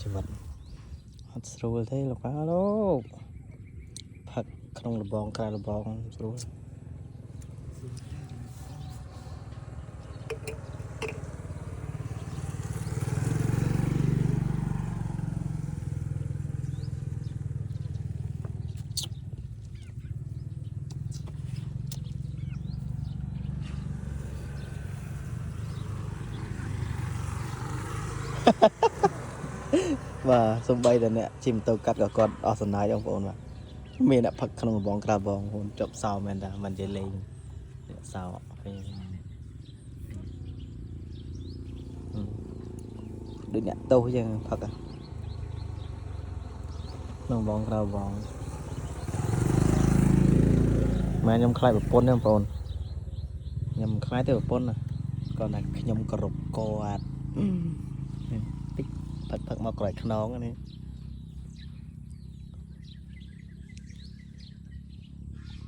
ជីវិតអត់ស្រួលទេលោកប៉ាលោកផឹកក្នុងរបងក្រៅរបងស្រួលបាទសំបីតែអ្នកជិះម៉ូតូកាត់ក៏គាត់អស់សំណាយបងប្អូនបាទមានអ្នកផឹកក្នុងរបងក្រៅរបងបងប្អូនចប់សោមែនតាមិននិយាយលេងអ្នកសោពេលដូចអ្នកទោសចឹងផឹកក្នុងរបងក្រៅរបងម៉ែខ្ញុំខ្លាចប្រពន្ធទេបងប្អូនខ្ញុំខ្លាចទេប្រពន្ធណាគាត់ថាខ្ញុំគោរពគាត់តិចផឹកមកក្រោយខ្នងនេះ